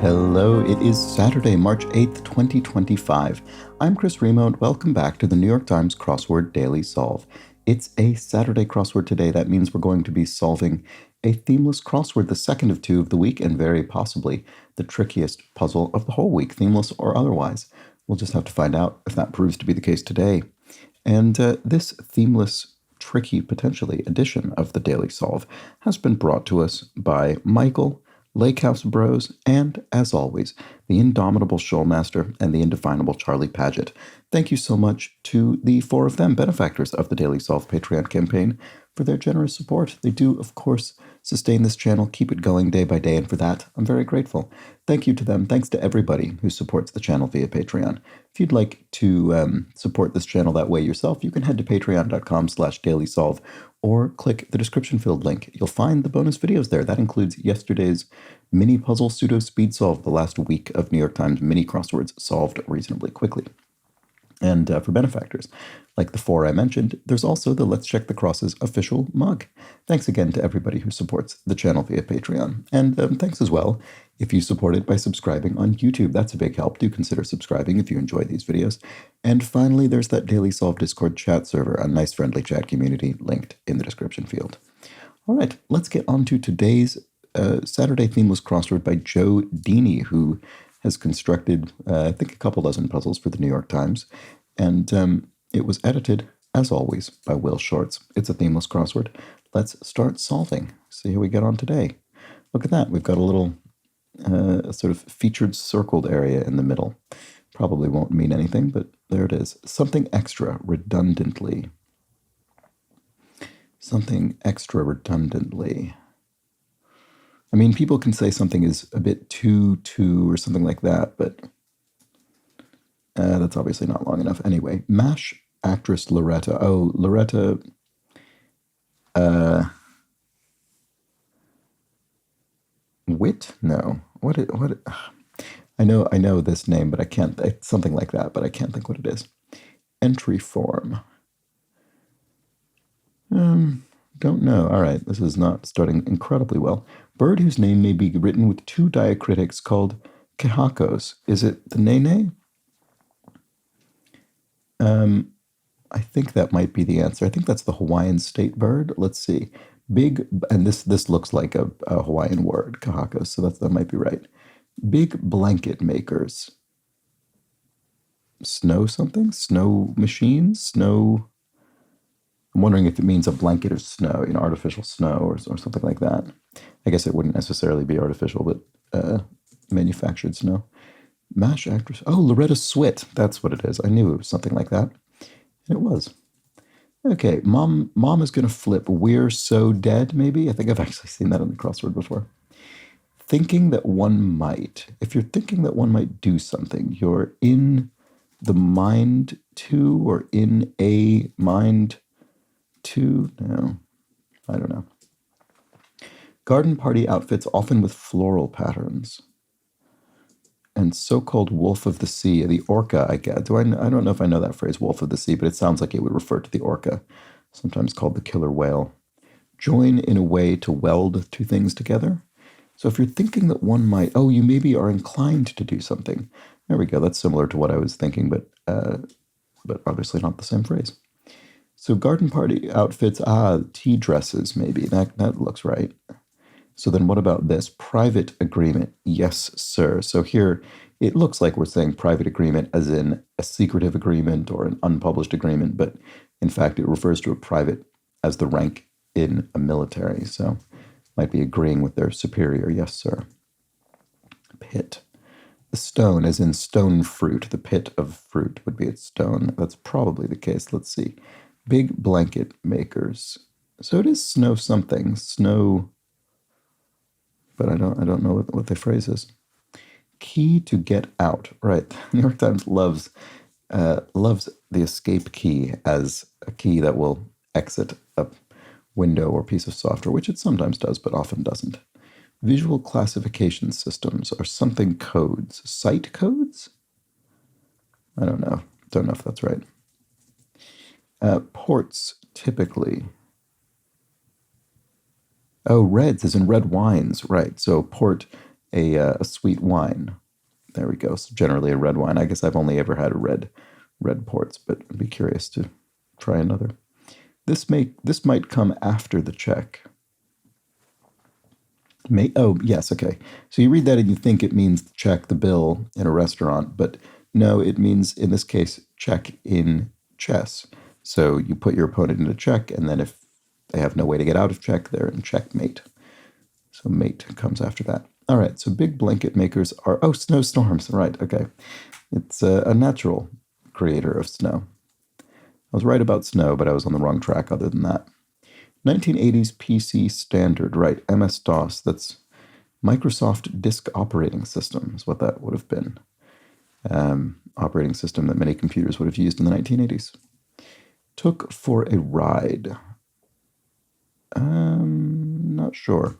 Hello, it is Saturday, March 8th, 2025. I'm Chris Remo, and welcome back to the New York Times Crossword Daily Solve. It's a Saturday crossword today. That means we're going to be solving a themeless crossword, the second of two of the week, and very possibly the trickiest puzzle of the whole week, themeless or otherwise. We'll just have to find out if that proves to be the case today. And this themeless, tricky, potentially, edition of the Daily Solve has been brought to us by Michael, Lake House Bros, and, as always, the indomitable Shoalmaster and the indefinable Charlie Paget. Thank you so much to the four of them, benefactors of the Daily Solve Patreon campaign, for their generous support. They do, of course, sustain this channel, keep it going day by day, and for that, I'm very grateful. Thank you to them. Thanks to everybody who supports the channel via Patreon. If you'd like to support this channel that way yourself, you can head to patreon.com/dailysolve or click the description field link. You'll find the bonus videos there. That includes yesterday's mini puzzle pseudo speed solve, the last week of New York Times mini crosswords solved reasonably quickly. And for benefactors, like the four I mentioned, there's also the Let's Check the Crosses official mug. Thanks again to everybody who supports the channel via Patreon. And thanks as well if you support it by subscribing on YouTube. That's a big help. Do consider subscribing if you enjoy these videos. And finally, there's that Daily Solve Discord chat server, a nice friendly chat community linked in the description field. All right, let's get on to today's Saturday themeless crossword by Joe Deeney, who has constructed, I think, a couple dozen puzzles for the New York Times, and it was edited, as always, by Will Shorts. It's a themeless crossword. Let's start solving. See how we get on today. Look at that. We've got a little sort of featured circled area in the middle. Probably won't mean anything, but there it is. Something extra redundantly. Something extra redundantly. I mean, people can say something is a bit too, or something like that, but that's obviously not long enough. Anyway, MASH actress Loretta. Oh, Loretta. Witt? No. What? I know this name, but I can't. Something like that, but I can't think what it is. Entry form. Don't know. All right, this is not starting incredibly well. Bird whose name may be written with two diacritics called quejacos. Is it the nene? I think that might be the answer. I think that's the Hawaiian state bird. Let's see. Big, and this looks like a Hawaiian word, quejacos, so that might be right. Big blanket makers. Snow something? Snow machines? Snow... I'm wondering if it means a blanket of snow, artificial snow or something like that. I guess it wouldn't necessarily be artificial, but manufactured snow. MASH actress. Oh, Loretta Swit. That's what it is. I knew it was something like that. And it was. Okay, mom is going to flip. We're so dead, maybe? I think I've actually seen that in the crossword before. Thinking that one might. If you're thinking that one might do something, you're in the mind to, or in a mind to, no, I don't know. Garden party outfits often with floral patterns. And so-called wolf of the sea, the orca, I guess. I don't know if I know that phrase, wolf of the sea, but it sounds like it would refer to the orca, sometimes called the killer whale. Join in a way to weld two things together. So if you're thinking that one might, oh, you maybe are inclined to do something. There we go. That's similar to what I was thinking, but obviously not the same phrase. So garden party outfits, tea dresses, maybe. That looks right. So then what about this? Private agreement. Yes, sir. So here it looks like we're saying private agreement as in a secretive agreement or an unpublished agreement, but in fact it refers to a private as the rank in a military. So might be agreeing with their superior. Yes, sir. Pit. The stone, as in stone fruit. The pit of fruit would be its stone. That's probably the case. Let's see. Big blanket makers. So it is snow something. Snow, but I don't know what the phrase is. Key to get out. Right. New York Times loves the escape key as a key that will exit a window or piece of software, which it sometimes does, but often doesn't. Visual classification systems are something codes. Site codes? I don't know. Don't know if that's right. Ports, typically. Oh, reds, as in red wines, right. So port a sweet wine. There we go. So generally a red wine. I guess I've only ever had a red ports, but I'd be curious to try another. This might come after the check. Oh, yes, okay. So you read that and you think it means check the bill in a restaurant, but no, it means, in this case, check in chess. So you put your opponent into check, and then if they have no way to get out of check, they're in checkmate. So mate comes after that. All right, so big blanket makers are, snowstorms, right, okay. It's a natural creator of snow. I was right about snow, but I was on the wrong track other than that. 1980s PC standard, right, MS-DOS, that's Microsoft Disk Operating System is what that would have been. Operating system that many computers would have used in the 1980s. Took for a ride. Not sure.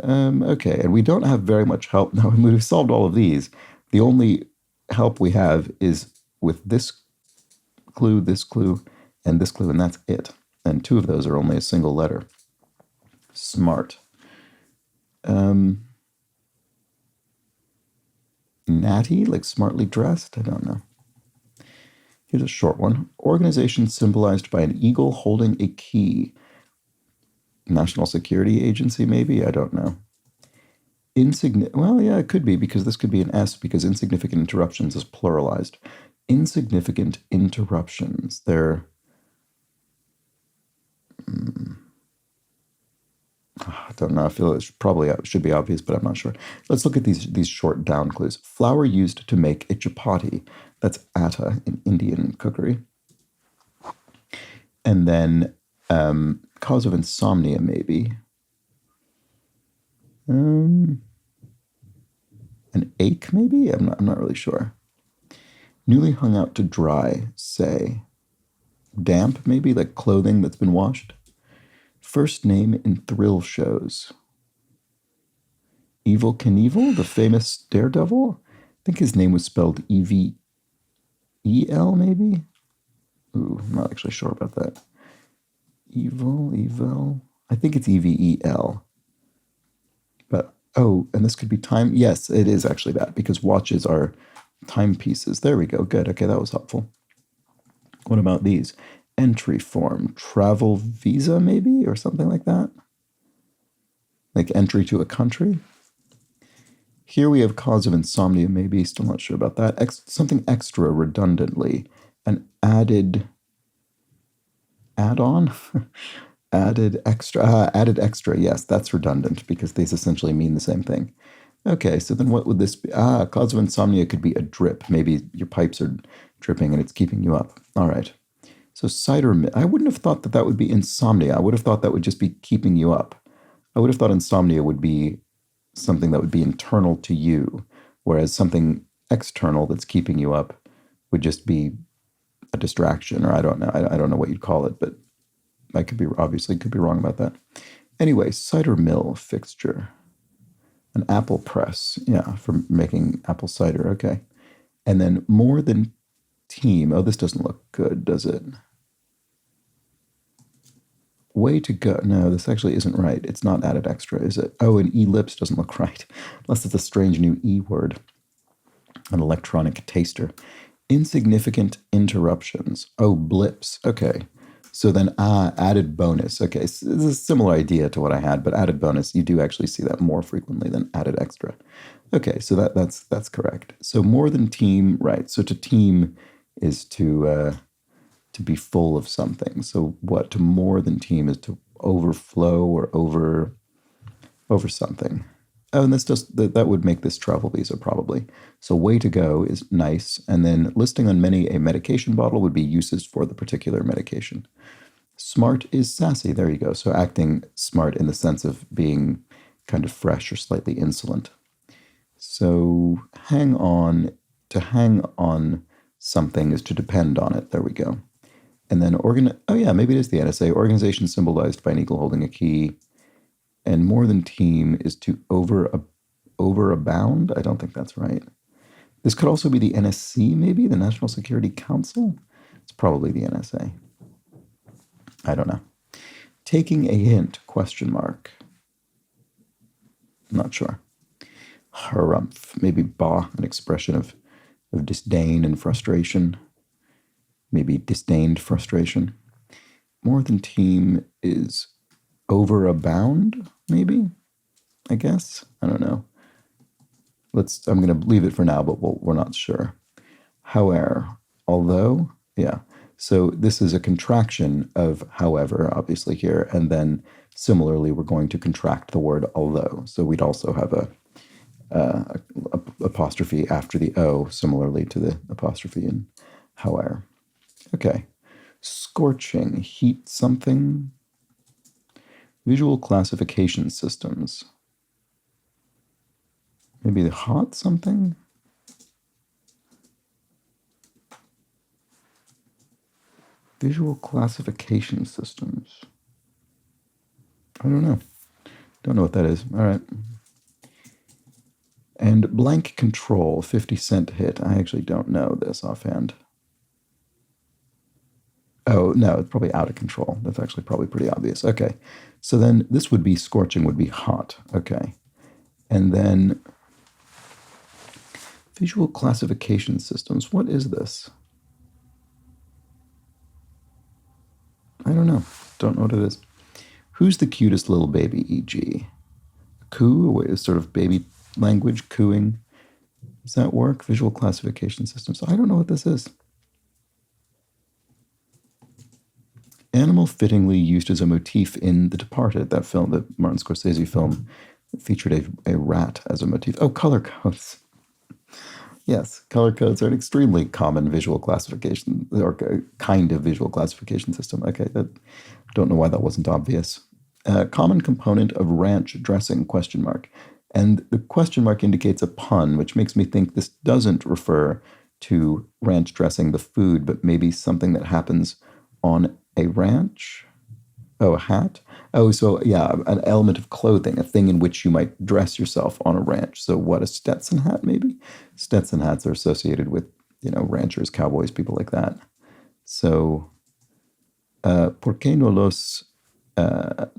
Okay, and we don't have very much help. Now, we've solved all of these. The only help we have is with this clue, and this clue, and that's it. And two of those are only a single letter. Smart. Natty, like smartly dressed? I don't know. Here's a short one. Organization symbolized by an eagle holding a key. National Security Agency, maybe? I don't know. Well, yeah, it could be, because this could be an S, because insignificant interruptions is pluralized. Insignificant interruptions. They're... I don't know. I feel it should be obvious, but I'm not sure. Let's look at these short down clues. Flour used to make a chapati. That's atta in Indian cookery. And then cause of insomnia, maybe. An ache, maybe? I'm not really sure. Newly hung out to dry, say. Damp, maybe, like clothing that's been washed. First name in thrill shows. Evel Knievel, the famous daredevil? I think his name was spelled E-V-E-L, maybe? Ooh, I'm not actually sure about that. Evel. I think it's E-V-E-L. But, and this could be time. Yes, it is actually that, because watches are timepieces. There we go. Good. Okay, that was helpful. What about these? Entry form, travel visa, maybe, or something like that? Like entry to a country? Here we have cause of insomnia, maybe. Still not sure about that. Something extra redundantly. An added... Add-on? Added extra, yes, that's redundant, because these essentially mean the same thing. Okay, so then what would this be? Cause of insomnia could be a drip. Maybe your pipes are dripping and it's keeping you up. All right. So cider, I wouldn't have thought that would be insomnia. I would have thought that would just be keeping you up. I would have thought insomnia would be something that would be internal to you, whereas something external that's keeping you up would just be a distraction, or I don't know. I don't know what you'd call it, but I could be wrong about that. Anyway, cider mill fixture. An apple press, yeah, for making apple cider, okay. And then more than team. Oh, this doesn't look good, does it? Way to go. No, this actually isn't right. It's not added extra, is it? Oh, an ellipse doesn't look right. Unless it's a strange new E word. An electronic taster. Insignificant interruptions. Oh, blips. Okay. So then, added bonus. Okay, so this is a similar idea to what I had, but added bonus, you do actually see that more frequently than added extra. Okay, so that's correct. So more than team, right? So to team is to be full of something. So what to more than team is to overflow or over something. Oh, and that would make this travel visa probably. So way to go is nice, and then listing on many a medication bottle would be uses for the particular medication. Smart is sassy. There you go. So acting smart in the sense of being kind of fresh or slightly insolent. So hang on. To hang on something is to depend on it. There we go. And then maybe it is the NSA. Organization symbolized by an eagle holding a key. And more than team is to overabound. I don't think that's right. This could also be the NSC, maybe, the National Security Council. It's probably the NSA. I don't know. Taking a hint, question mark. I'm not sure. Harumph, maybe ba, an expression of disdain and frustration. Maybe disdained frustration. More than team is overabound, maybe, I guess. I don't know. I'm going to leave it for now, but we're not sure. However, although, yeah. So this is a contraction of however, obviously here, and then similarly, we're going to contract the word although. So we'd also have a apostrophe after the O, similarly to the apostrophe in however. Okay. Scorching, heat something. Visual classification systems. Maybe the hot something? Visual classification systems. I don't know. Don't know what that is. All right. And blank control, 50-cent hit. I actually don't know this offhand. Oh, no, it's probably out of control. That's actually probably pretty obvious. Okay. So then this would be scorching, would be hot. Okay. And then visual classification systems. What is this? I don't know. Don't know what it is. Who's the cutest little baby, e.g.? Coo, a sort of baby language, cooing. Does that work? Visual classification systems. I don't know what this is. Animal fittingly used as a motif in The Departed, that film, the Martin Scorsese film, featured a rat as a motif. Oh, color codes. Yes, color codes are an extremely common visual classification, or kind of visual classification system. Okay, don't know why that wasn't obvious. Common component of ranch dressing, question mark. And the question mark indicates a pun, which makes me think this doesn't refer to ranch dressing, the food, but maybe something that happens on a ranch. Oh, a hat? Oh, so yeah, an element of clothing, a thing in which you might dress yourself on a ranch. So what, a Stetson hat maybe? Stetson hats are associated with, ranchers, cowboys, people like that. So, ¿por qué no los... I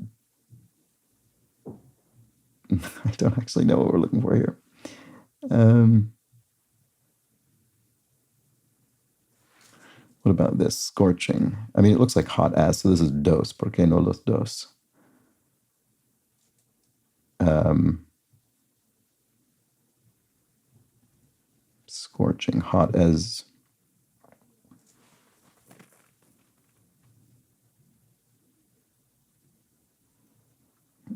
don't actually know what we're looking for here. What about this? Scorching. I mean, it looks like hot as, so this is dos. ¿Por qué no los dos? Scorching, hot as.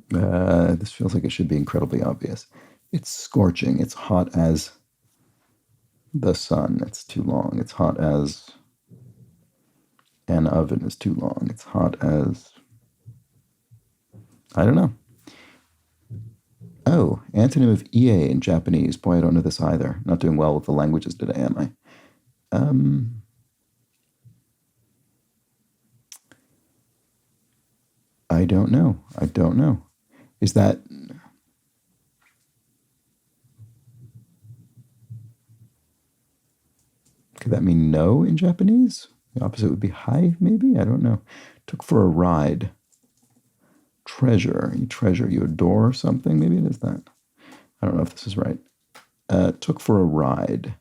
This feels like it should be incredibly obvious. It's scorching. It's hot as the sun. It's too long. It's hot as an oven is too long. It's hot as. I don't know. Oh, antonym of EA in Japanese. Boy, I don't know this either. Not doing well with the languages today, am I? I don't know. I don't know. Is that... Could that mean no in Japanese? The opposite would be hi, maybe? I don't know. Took for a ride. Treasure. You treasure. You adore something. Maybe it is that. I don't know if this is right. Took for a ride.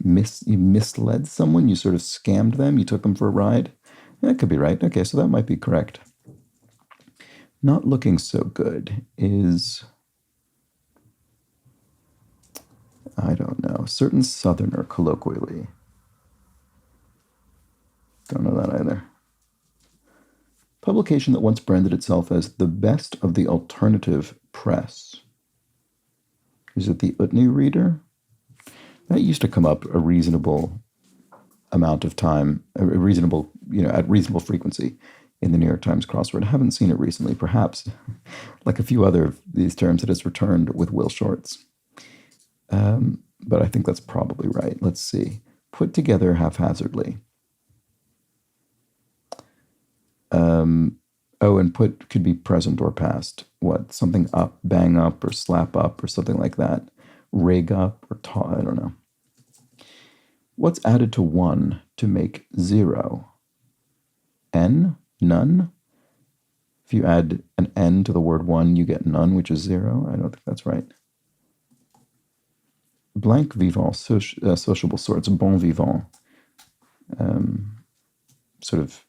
You misled someone. You sort of scammed them. You took them for a ride. That could be right. Okay, so that might be correct. Not looking so good is... I don't know. Certain Southerner, colloquially. Don't know that either. Publication that once branded itself as the best of the alternative press. Is it the Utne Reader? That used to come up a reasonable amount of time, at reasonable frequency in the New York Times crossword. I haven't seen it recently. Perhaps, like a few other of these terms, it has returned with Will Shortz. But I think that's probably right. Let's see. Put together haphazardly. And put could be present or past. What? Something up, bang up, or slap up, or something like that. Rig up, or I don't know. What's added to 1 to make 0? N? None? If you add an N to the word 1, you get none, which is 0. I don't think that's right. blank vivant, sociable sorts, bon vivant, sort of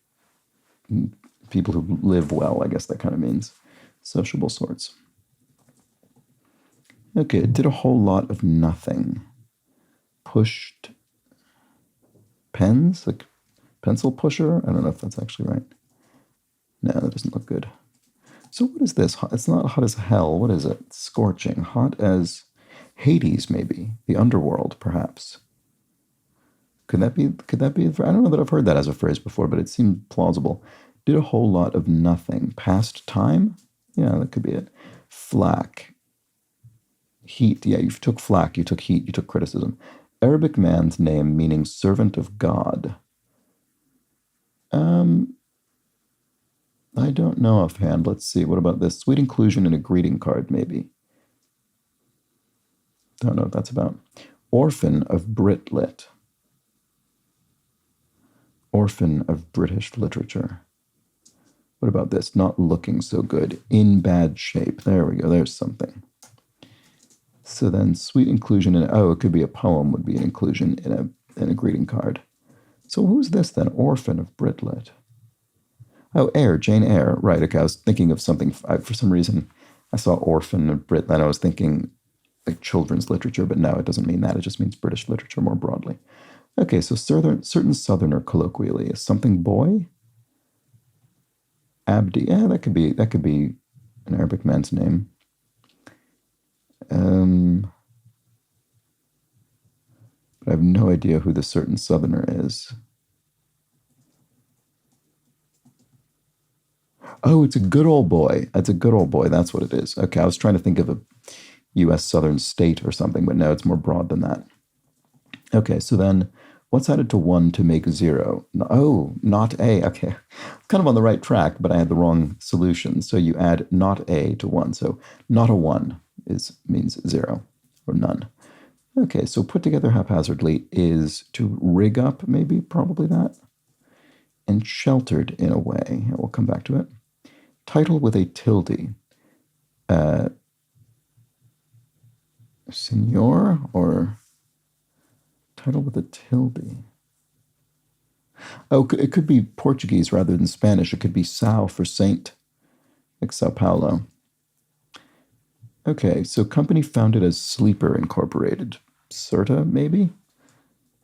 people who live well, I guess that kind of means sociable sorts. Okay, it did a whole lot of nothing. Pushed pens, like pencil pusher? I don't know if that's actually right. No, that doesn't look good. So what is this? It's not hot as hell. What is it? Scorching. Hot as Hades, maybe. The underworld, perhaps. Could that be? I don't know that I've heard that as a phrase before, but it seemed plausible. Did a whole lot of nothing. Past time? Yeah, that could be it. Flack. Heat. Yeah, you took flack, you took heat, you took criticism. Arabic man's name meaning servant of God. I don't know offhand. Let's see. What about this? Sweet inclusion in a greeting card, maybe. Don't know what that's about. Orphan of Britlit. Orphan of British literature. What about this? Not looking so good. In bad shape. There we go. There's something. So then sweet inclusion in, it could be a poem, would be an inclusion in a greeting card. So who's this then? Orphan of Britlit. Oh, Eyre, Jane Eyre. Right, okay, I was thinking of something, for some reason, I saw Orphan of Britlit, and I was thinking like children's literature, but no, it doesn't mean that. It just means British literature more broadly. Okay, so certain Southerner colloquially is something boy? Abdi, yeah, that could be an Arabic man's name. But I have no idea who the certain Southerner is. Oh, it's a good old boy. That's a good old boy. That's what it is. Okay, I was trying to think of a U.S. southern state or something, but no, it's more broad than that. Okay, so then what's added to 1 to make 0? Oh, not A. Okay, kind of on the right track, but I had the wrong solution. So you add not A to 1. So not a 1 means 0 or none. Okay, so put together haphazardly is to rig up, maybe, probably that. And sheltered in a way. We'll come back to it. Title with a tilde. Senor or title with a tilde. Oh, it could be Portuguese rather than Spanish. It could be Sao for Saint, like Sao Paulo. Okay, so company founded as Sleeper Incorporated. Certa, maybe?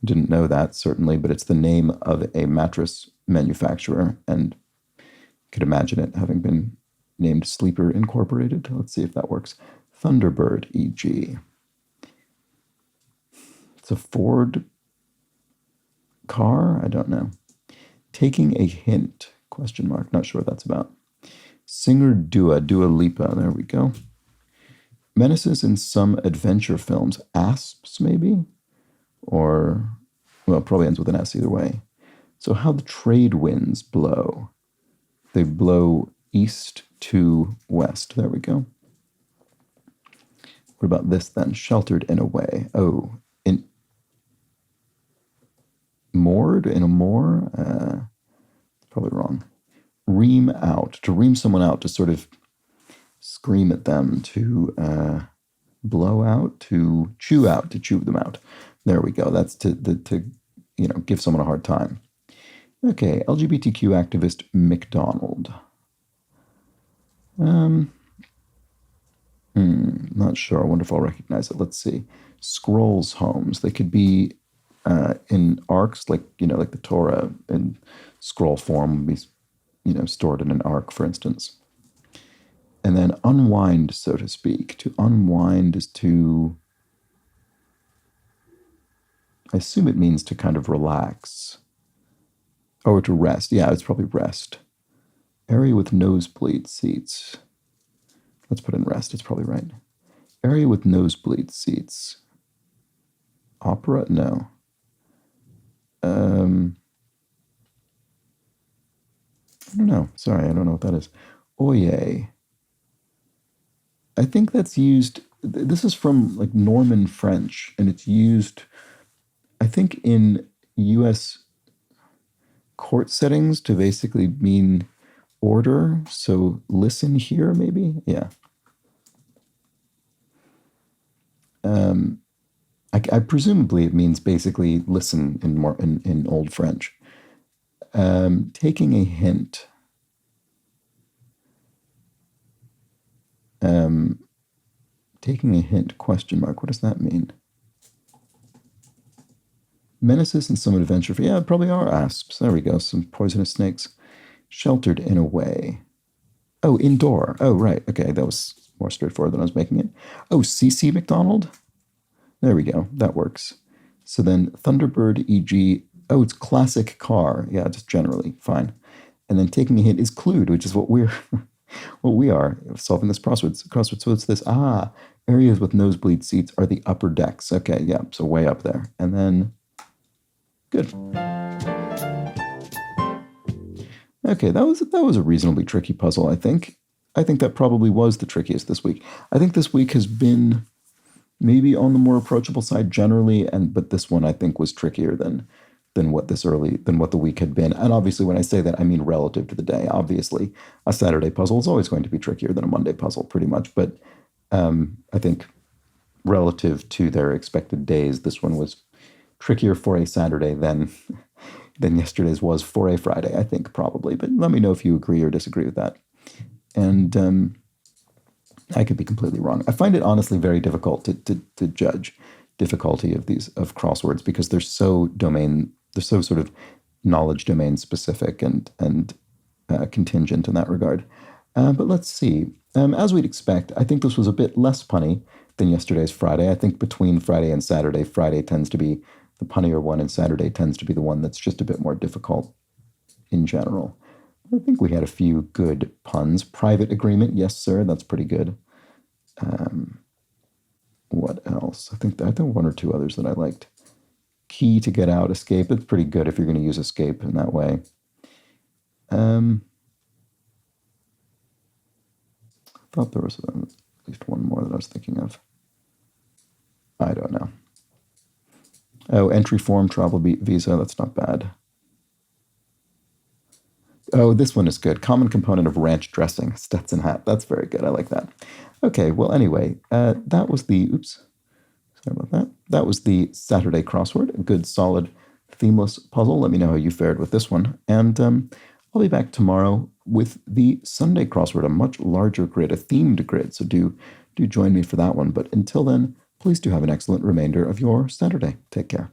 Didn't know that, certainly, but it's the name of a mattress manufacturer, and you could imagine it having been named Sleeper Incorporated. Let's see if that works. Thunderbird, e.g. It's a Ford car? I don't know. Taking a hint, question mark. Not sure what that's about. Singer Dua Lipa. There we go. Menaces in some adventure films. Asps, maybe? Or, well, probably ends with an S either way. So how the trade winds blow. They blow east to west. There we go. What about this then? Sheltered in a way. Oh, moored in a moor? Probably wrong. Ream out. To ream someone out, to sort of scream at them, to blow out, to chew them out. There we go. That's to give someone a hard time. Okay, LGBTQ activist McDonald. Not sure. I wonder if I'll recognize it. Let's see. Scrolls homes. They could be in arcs, like the Torah in scroll form would be, stored in an ark, for instance. And then unwind, so to speak. To unwind is to, I assume it means to kind of relax. Or to rest. Yeah, it's probably rest. Area with nosebleed seats. Let's put in rest. It's probably right. Area with nosebleed seats. Opera? No. I don't know. Sorry, I don't know what that is. Oye. I think that's used. This is from like Norman French, and it's used, I think, in U.S. court settings to basically mean order. So listen here, maybe? Yeah. presumably it means basically listen in Old French. Taking a hint. Taking a hint, question mark. What does that mean? Menaces and some adventure. Yeah, probably are asps. There we go. Some poisonous snakes. Sheltered in a way. Oh, indoor. Oh, right. Okay, that was more straightforward than I was making it. Oh, CC McDonald? There we go. That works. So then Thunderbird, e.g., oh, it's classic car. Yeah, just generally. Fine. And then taking a hint is clued, which is what we're what we are solving this crossword. So it's this, areas with nosebleed seats are the upper decks. Okay, yeah, so way up there. And then, good. Okay, that was a reasonably tricky puzzle, I think. I think that probably was the trickiest this week. I think this week has been maybe on the more approachable side generally, but this one I think was trickier than what the week had been. And obviously, when I say that, I mean relative to the day. Obviously, a Saturday puzzle is always going to be trickier than a Monday puzzle, pretty much. But I think relative to their expected days, this one was trickier for a Saturday than yesterday's was for a Friday, I think, probably. But let me know if you agree or disagree with that. And I could be completely wrong. I find it honestly very difficult to judge difficulty of crosswords because they're so sort of knowledge domain specific and contingent in that regard. But let's see. As we'd expect, I think this was a bit less punny than yesterday's Friday. I think between Friday and Saturday, Friday tends to be the punnier one, and Saturday tends to be the one that's just a bit more difficult in general. I think we had a few good puns. Private agreement, yes, sir. That's pretty good. What else? I think one or two others that I liked. Key to get out, escape. It's pretty good if you're going to use escape in that way. I thought there was at least one more that I was thinking of. I don't know. Oh, entry form, travel visa. That's not bad. Oh, this one is good. Common component of ranch dressing, Stetson hat. That's very good. I like that. Okay, well, anyway, that was the, oops, sorry about that. That was the Saturday crossword, a good, solid, themeless puzzle. Let me know how you fared with this one. And I'll be back tomorrow with the Sunday crossword, a much larger grid, a themed grid. So do join me for that one. But until then, please do have an excellent remainder of your Saturday. Take care.